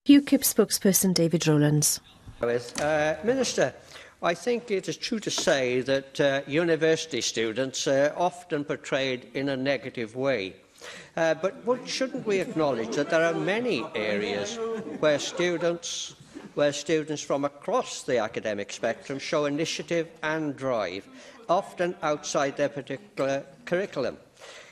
UKIP spokesperson David Rowlands. Minister, I think it is true to say that university students are often portrayed in a negative way. But shouldn't we acknowledge that there are many areas where students from across the academic spectrum show initiative and drive, often outside their particular curriculum?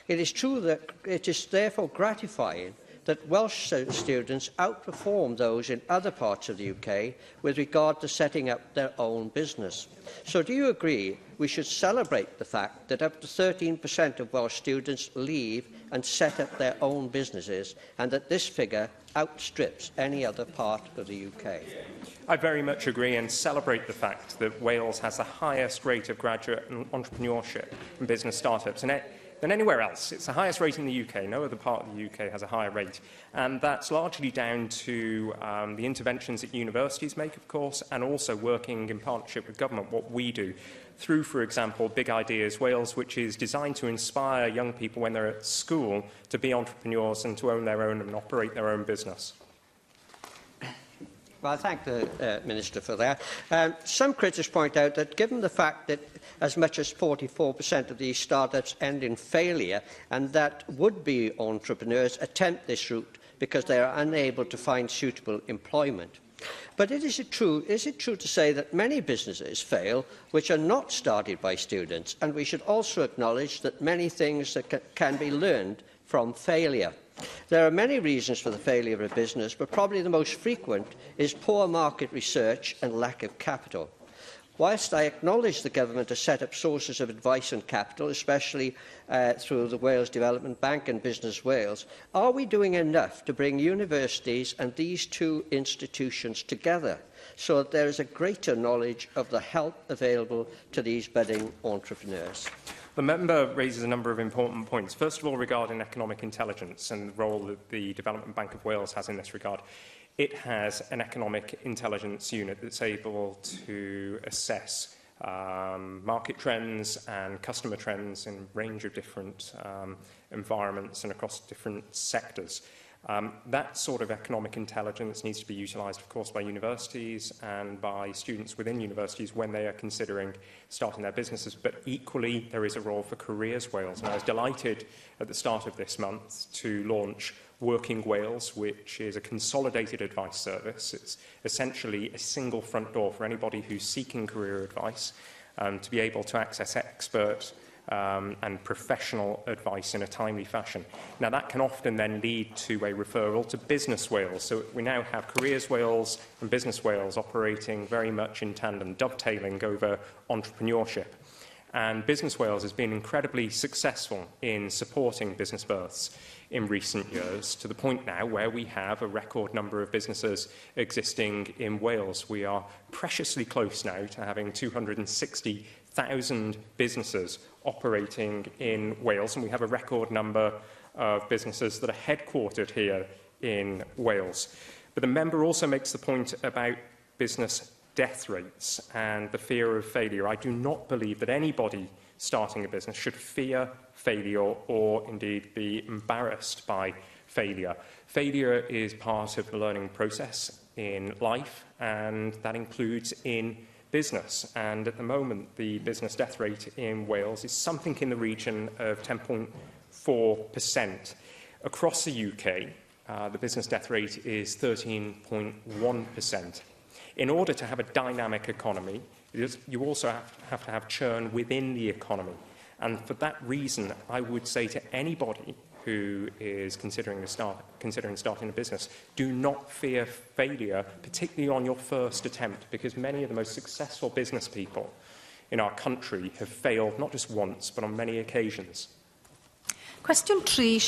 It is true that it is therefore gratifying that Welsh students outperform those in other parts of the UK with regard to setting up their own business. So do you agree we should celebrate the fact that up to 13% of Welsh students leave and set up their own businesses, and that this figure outstrips any other part of the UK? I very much agree and celebrate the fact that Wales has the highest rate of graduate entrepreneurship and business startups than anywhere else. It's the highest rate in the UK. No other part of the UK has a higher rate. And that's largely down to the interventions that universities make, of course, and also working in partnership with government, what we do, through, for example, Big Ideas Wales, which is designed to inspire young people when they're at school to be entrepreneurs and to own their own and operate their own business. Well, I thank the Minister for that. Some critics point out that given the fact that as much as 44% of these startups end in failure, and that would-be entrepreneurs attempt this route because they are unable to find suitable employment. But is it true to say that many businesses fail which are not started by students, and we should also acknowledge that many things that can be learned from failure? There are many reasons for the failure of a business, but probably the most frequent is poor market research and lack of capital. Whilst I acknowledge the Government has set up sources of advice and capital, especially through the Wales Development Bank and Business Wales, are we doing enough to bring universities and these two institutions together so that there is a greater knowledge of the help available to these budding entrepreneurs? The member raises a number of important points. First of all, regarding economic intelligence and the role that the Development Bank of Wales has in this regard. It has an economic intelligence unit that's able to assess market trends and customer trends in a range of different environments and across different sectors. That sort of economic intelligence needs to be utilised, of course, by universities and by students within universities when they are considering starting their businesses. But equally, there is a role for Careers Wales. And I was delighted at the start of this month to launch Working Wales, which is a consolidated advice service. It's essentially a single front door for anybody who's seeking career advice to be able to access expert and professional advice in a timely fashion. Now, that can often then lead to a referral to Business Wales. So we now have Careers Wales and Business Wales operating very much in tandem, dovetailing over entrepreneurship. And Business Wales has been incredibly successful in supporting business births in recent years, to the point now where we have a record number of businesses existing in Wales. We are preciously close now to having 260,000 businesses operating in Wales, and we have a record number of businesses that are headquartered here in Wales. But the member also makes the point about business death rates and the fear of failure. I do not believe that anybody starting a business should fear failure or indeed be embarrassed by failure. Failure is part of the learning process in life, and that includes in business. And at the moment, the business death rate in Wales is something in the region of 10.4%. Across the UK, the business death rate is 13.1%. In order to have a dynamic economy, you also have to have churn within the economy. And for that reason, I would say to anybody who is considering starting a business, do not fear failure, particularly on your first attempt, because many of the most successful business people in our country have failed not just once, but on many occasions. Question 3.